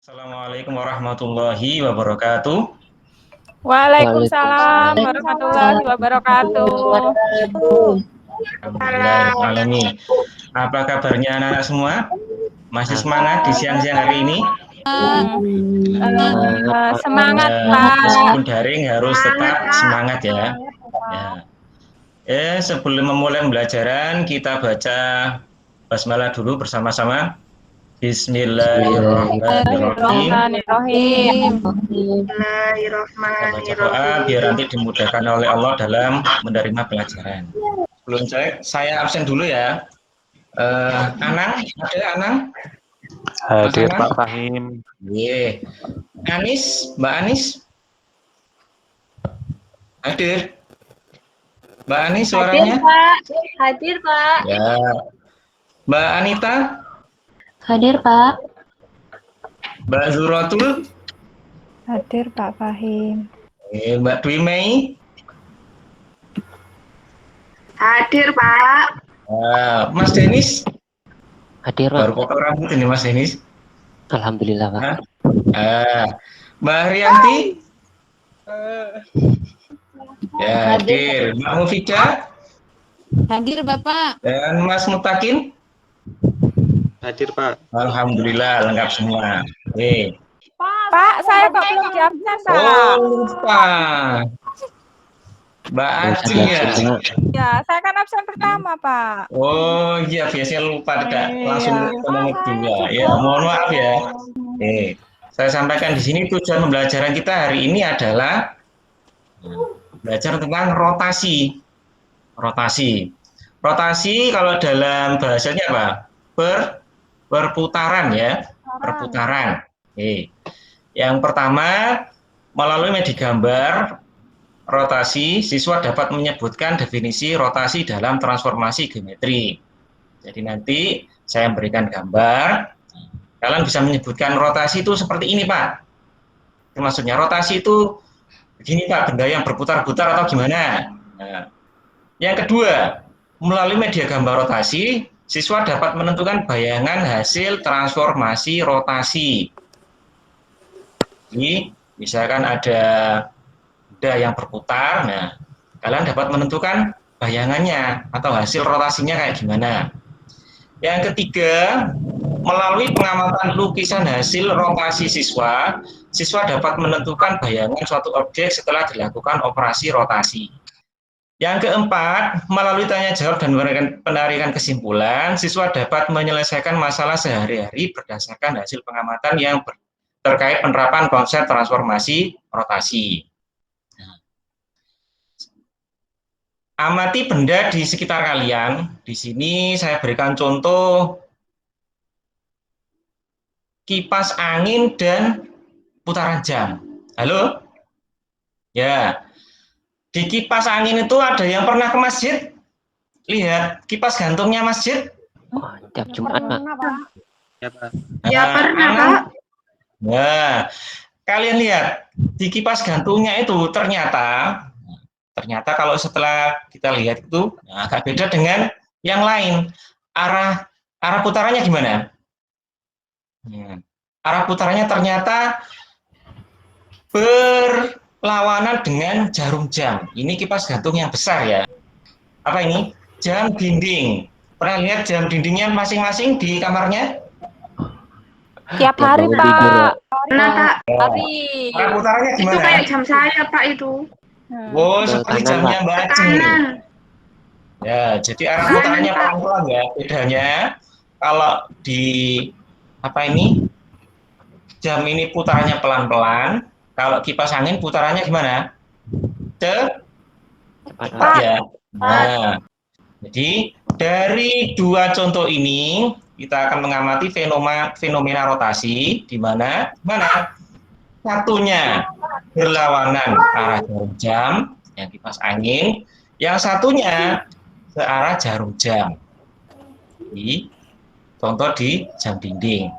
Assalamualaikum warahmatullahi wabarakatuh. Waalaikumsalam warahmatullahi Waalaikumsalam wabarakatuh. Alhamdulillahirrahmanirrahim. Apa kabarnya anak-anak semua? Masih semangat di siang-siang hari ini? Semangat Meskipun Pak. daring harus tetap semangat ya. Sebelum memulai pembelajaran kita baca basmalah dulu bersama-sama. Bismillahirrahmanirrahim. Bismillahirrahmanirrahim. Kita baca doa biar nanti dimudahkan oleh Allah dalam menerima pelajaran. Sebelum saya absen dulu ya. Anang, ada Anang? Hadir Pak Fahim. Iya. Anis, Mbak Anis? Hadir. Mbak Anis suaranya? Hadir, Pak. Ya. Mbak Anita? Hadir, Pak. Mbak Zuratul? Hadir Pak Fahim. Mbak Dwi Mei? Hadir, Pak. Mas Denis? Hadir Baru Pak. potong rambut ini Mas Denis. Alhamdulillah Pak. Mbak Haryanti? Ya, hadir. Mbak Mufidah? Hadir Bapak. Dan Mas Mutakin? Hadir Pak. Alhamdulillah lengkap semua. Pak, saya kok belum diabsen Pak? Oh, lupa. Mbak Aci ya? Ya, saya kan absen pertama Pak. Oh iya, biasanya lupa tidak langsung nomor 2. Ya, mohon maaf ya. Saya sampaikan di sini tujuan pembelajaran kita hari ini adalah belajar tentang rotasi. Rotasi kalau dalam bahasanya apa? Perputaran ya, perputaran. Yang pertama, melalui media gambar rotasi, siswa dapat menyebutkan definisi rotasi dalam transformasi geometri. Jadi nanti saya memberikan gambar, kalian bisa menyebutkan rotasi itu seperti ini Pak. Itu maksudnya rotasi itu begini Pak, benda yang berputar-putar atau gimana. Nah, yang kedua, melalui media gambar rotasi, siswa dapat menentukan bayangan hasil transformasi rotasi. Jadi, misalkan ada benda yang berputar, nah kalian dapat menentukan bayangannya atau hasil rotasinya kayak gimana. Yang ketiga, melalui pengamatan lukisan hasil rotasi siswa dapat menentukan bayangan suatu objek setelah dilakukan operasi rotasi. Yang keempat, melalui tanya jawab dan penarikan kesimpulan, siswa dapat menyelesaikan masalah sehari-hari berdasarkan hasil pengamatan yang terkait penerapan konsep transformasi rotasi. Amati benda di sekitar kalian. Di sini saya berikan contoh kipas angin dan putaran jam. Halo? Ya. Di kipas angin itu ada yang pernah ke masjid? Lihat kipas gantungnya masjid. Oh, tiap Jumat Pak. Ya, pernah, Pak. Nah, kalian lihat di kipas gantungnya itu ternyata kalau setelah kita lihat itu agak beda dengan yang lain. Arah putarannya gimana? Arah putarannya ternyata berlawanan dengan jarum jam. Ini kipas gantung yang besar ya. Apa ini? Jam dinding. Pernah lihat jam dindingnya masing-masing di kamarnya? Tiap hari Pak. Pernah, Pak. Hari. Arah putarannya Itu gimana? kayak jam saya, Pak, itu. Oh, seperti jamnya Mbak Aci. Kanan. Ya, jadi arah putarannya pelan-pelan ya. Bedanya kalau di jam ini putarannya pelan-pelan, kalau kipas angin putarannya gimana? Cepat ya. Nah, jadi dari dua contoh ini kita akan mengamati fenomena rotasi di mana satunya berlawanan arah jarum jam yang kipas angin, yang satunya searah jarum jam. Contoh di jam dinding.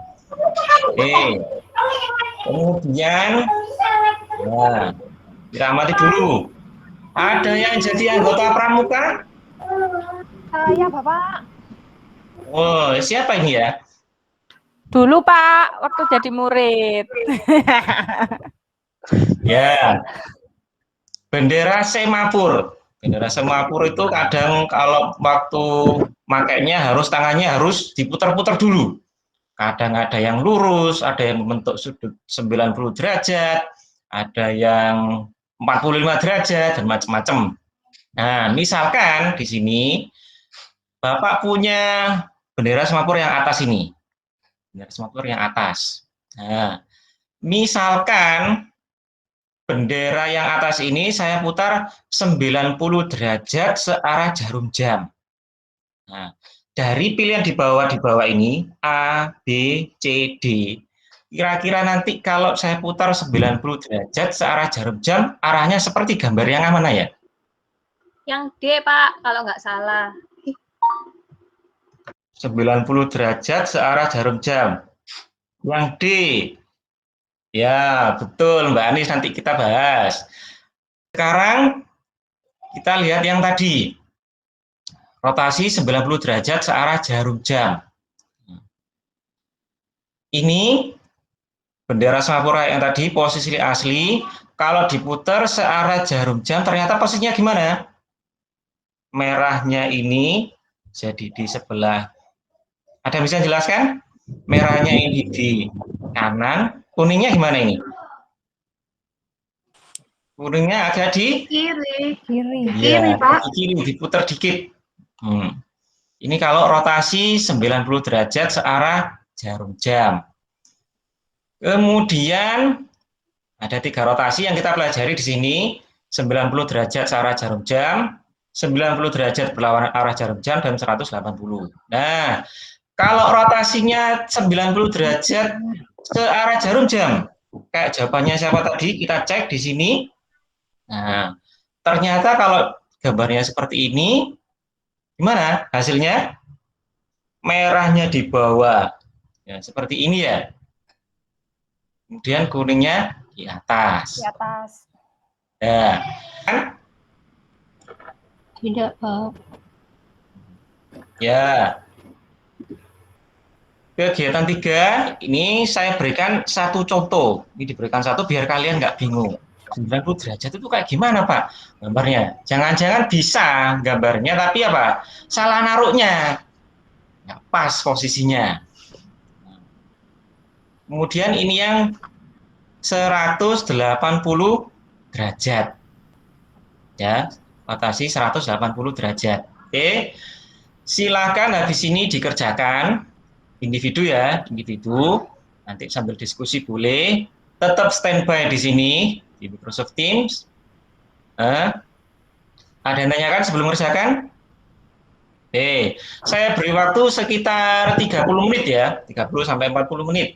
Kemudian, kita amati dulu. Ada yang jadi anggota pramuka? Ya Bapak. Oh, siapa ini ya? Dulu Pak, waktu jadi murid. Ya, bendera semapur. Bendera semapur itu kadang kalau waktu makainya tangannya harus diputar-putar dulu. Kadang ada yang lurus, ada yang membentuk sudut 90 derajat, ada yang 45 derajat, dan macam-macam. Nah, misalkan di sini Bapak punya bendera semapur yang atas ini. Bendera semapur yang atas. Nah, misalkan bendera yang atas ini saya putar 90 derajat searah jarum jam. Nah, dari pilihan di bawah ini A, B, C, D. Kira-kira nanti kalau saya putar 90 derajat searah jarum jam, arahnya seperti gambar yang mana ya? Yang D, Pak, kalau nggak salah. 90 derajat searah jarum jam. Yang D. Ya, betul Mbak Anis, nanti kita bahas. Sekarang kita lihat yang tadi. Rotasi 90 derajat searah jarum jam. Ini bendera Semapura yang tadi posisi asli, kalau diputar searah jarum jam ternyata posisinya gimana? Merahnya ini jadi di sebelah. Ada yang bisa jelaskan? Merahnya ini di kanan, kuningnya gimana ini? Kuningnya ada di Kiri. Kiri. ya, Pak. di kiri, diputar dikit. Ini kalau rotasi 90 derajat searah jarum jam. Kemudian ada 3 rotasi yang kita pelajari di sini, 90 derajat searah jarum jam, 90 derajat berlawanan arah jarum jam, dan 180. Nah, kalau rotasinya 90 derajat searah jarum jam, kayak jawabannya siapa tadi, kita cek di sini. Nah, ternyata kalau gambarnya seperti ini, gimana hasilnya? Merahnya di bawah, ya, seperti ini ya. Kemudian kuningnya di atas. Di atas. Ya, kan? Tidak, Pak. Ya. Kegiatan 3, ini saya berikan satu contoh. Ini diberikan satu biar kalian nggak bingung. 90 derajat itu kayak gimana Pak gambarnya? Jangan-jangan bisa gambarnya, tapi apa? Salah naruhnya. Nggak pas posisinya. Kemudian ini yang 180 derajat. Ya, rotasi 180 derajat. Oke. Silakan habis ini dikerjakan. Individu ya, individu. Nanti sambil diskusi boleh. Tetap standby di sini di Microsoft Teams. Ada yang tanyakan sebelum mengerjakan? Oke, saya beri waktu sekitar 30 menit ya, 30 sampai 40 menit.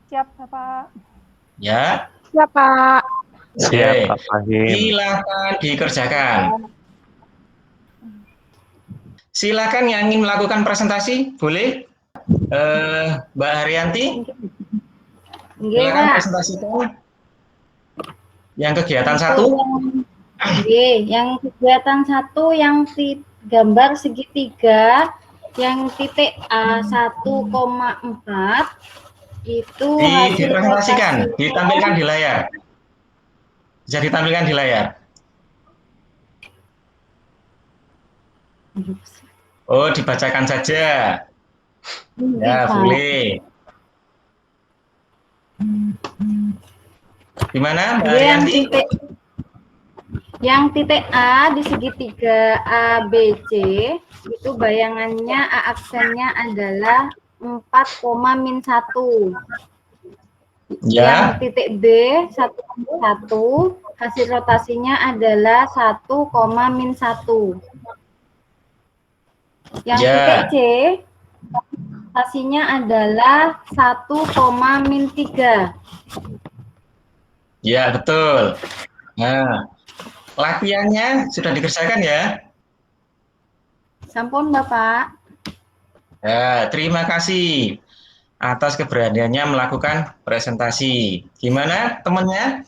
Siap, Bapak. Ya. Siap, Pak. Siap, Pak Fahim. Silakan dikerjakan. Silakan yang ingin melakukan presentasi, boleh? Mbak Haryanti, silakan presentasikan. Yang kegiatan 1. Yang kegiatan 1 yang gambar segitiga, yang titik A 1,4 itu hasil dipresentasikan, rotasi. ditampilkan di layar. Bisa ditampilkan di layar. Oh, dibacakan saja. Ya, boleh. Gimana, Mbak Arianti? Yang titik A di segitiga ABC itu bayangannya A aksennya adalah 4,-1. Ya. Yang titik B 1,1 hasil rotasinya adalah 1,-1. Yang titik C rotasinya adalah 1,-3. Ya, betul. Nah, latihannya sudah dikerjakan ya? Sampun, Bapak. Ya, terima kasih atas keberaniannya melakukan presentasi. Gimana temannya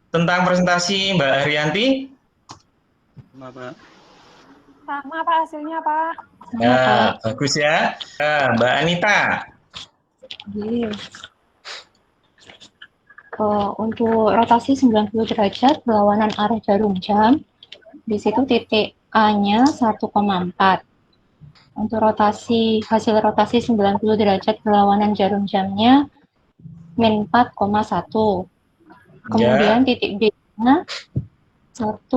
tentang presentasi Mbak Haryanti? Sama, Pak. Sama, Pak, hasilnya, Pak. Ya, bagus ya. Nah, Mbak Anita. Untuk rotasi 90 derajat berlawanan arah jarum jam, di situ titik A-nya 1,4. Untuk hasil rotasi 90 derajat berlawanan jarum jamnya min 4,1. Kemudian titik B-nya 1,1.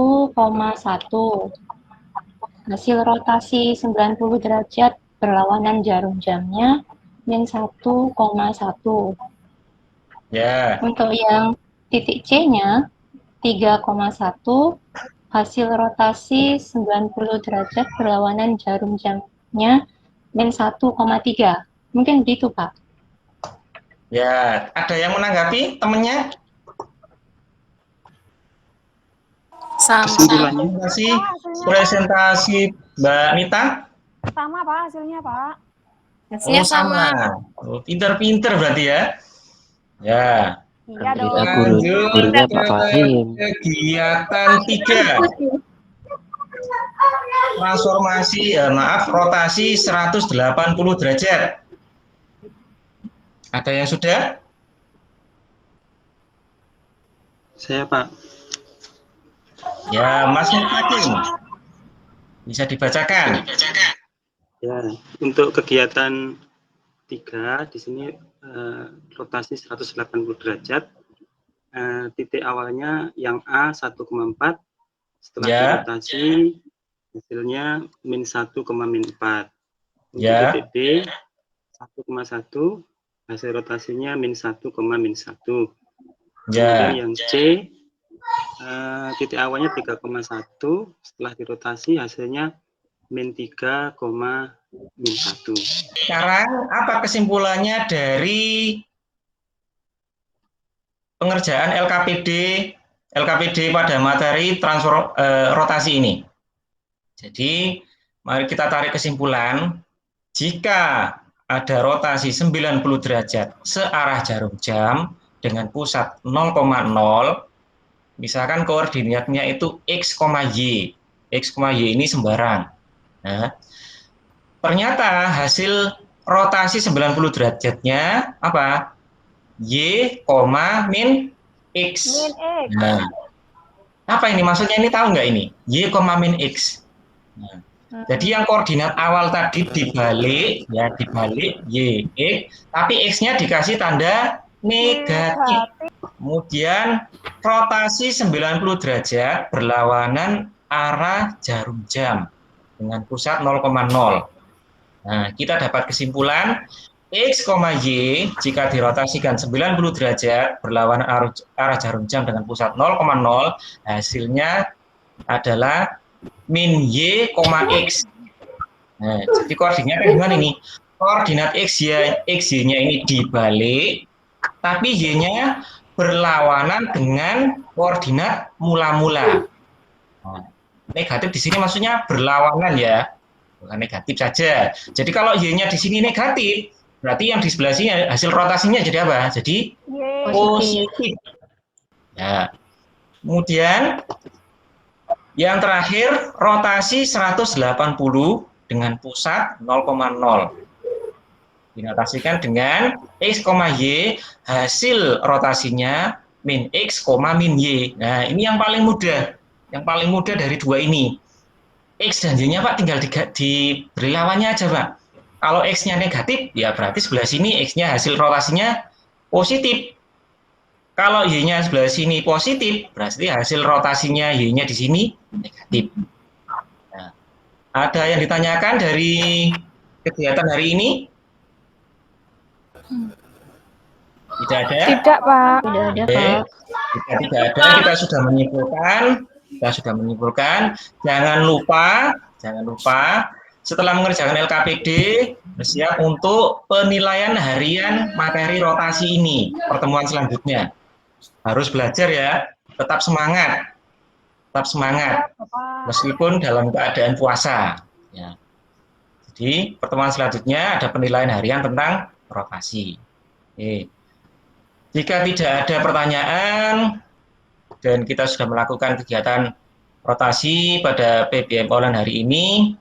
Hasil rotasi 90 derajat berlawanan jarum jamnya min 1,1. Ya. Untuk yang titik C-nya 3,1, hasil rotasi 90 derajat berlawanan jarum jamnya min 1,3. Mungkin begitu, Pak. Ya, ada yang menanggapi temennya? Sama. Presentasi Mbak Nita? Sama Pak hasilnya Pak. Hasilnya sama. Oh, pinter-pinter berarti ya? Ya. Iya dong. Lanjut Gurunya Pak ke Fahim. kegiatan 3. Rotasi 180 derajat. Ada yang sudah? Saya Pak. Ya, Mas Mutakin. Bisa dibacakan. Ya, untuk kegiatan 3 di sini rotasi 180 derajat. Titik awalnya yang A 1,4, setelah dirotasi hasilnya min 1,4. Untuk titik B 1,1, hasil rotasinya min 1,1. Kemudian yang C titik awalnya 3,1, setelah dirotasi hasilnya min 3,1. Sekarang apa kesimpulannya dari pengerjaan LKPD pada materi transfer rotasi ini? Jadi mari kita tarik kesimpulan, jika ada rotasi 90 derajat searah jarum jam dengan pusat 0,0, misalkan koordinatnya itu X, Y. X, Y ini sembarang. Nah, ternyata hasil rotasi 90 derajatnya apa? Y, min X. Nah, apa ini? Maksudnya ini tahu nggak ini? Y, min X. Nah, jadi yang koordinat awal tadi dibalik, Y, X, tapi X-nya dikasih tanda negatif. Kemudian rotasi 90 derajat berlawanan arah jarum jam dengan pusat 0,0. Nah, kita dapat kesimpulan X, Y jika dirotasikan 90 derajat berlawanan arah jarum jam dengan pusat 0,0, hasilnya adalah min Y, X. Nah, jadi koordinatnya gimana ini? Koordinat XY-nya ini dibalik, tapi Y-nya berlawanan dengan koordinat mula-mula. Nah, negatif di sini maksudnya berlawanan ya, bukan negatif saja. Jadi kalau Y-nya di sini negatif, berarti yang di sebelah sini hasil rotasinya jadi apa? Jadi positif. Ya. Kemudian yang terakhir rotasi 180 dengan pusat 0,0. Dinotasikan dengan X, Y, hasil rotasinya min X, min Y. Nah, ini yang paling mudah. Yang paling mudah dari dua ini. X dan Y-nya Pak tinggal diberi lawannya aja Pak. Kalau X-nya negatif, ya berarti sebelah sini X-nya hasil rotasinya positif. Kalau Y-nya sebelah sini positif, berarti hasil rotasinya Y-nya di sini negatif. Nah, ada yang ditanyakan dari kegiatan hari ini? Tidak ada? Tidak Pak. Tidak ada, Pak. Jika tidak ada, kita sudah menyimpulkan. Jangan lupa setelah mengerjakan LKPD, bersiap untuk penilaian harian materi rotasi ini. Pertemuan selanjutnya harus belajar ya, tetap semangat, meskipun dalam keadaan puasa. Ya. Jadi pertemuan selanjutnya ada penilaian harian tentang rotasi. Oke. Jika tidak ada pertanyaan dan kita sudah melakukan kegiatan rotasi pada PBM online hari ini,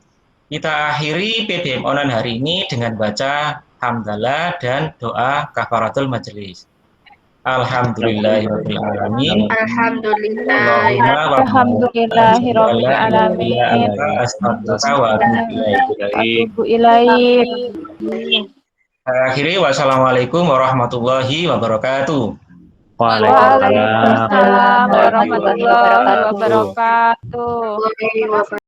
Kita akhiri PBM online hari ini dengan baca hamdalah dan doa kafaratul majelis. Alhamdulillahirabbil alamin. Alhamdulillahirabbil alamin. Astaghfiruka wa atubu ilaik. Akhiri wassalamualaikum warahmatullahi wabarakatuh. Waalaikumsalam warahmatullahi wabarakatuh.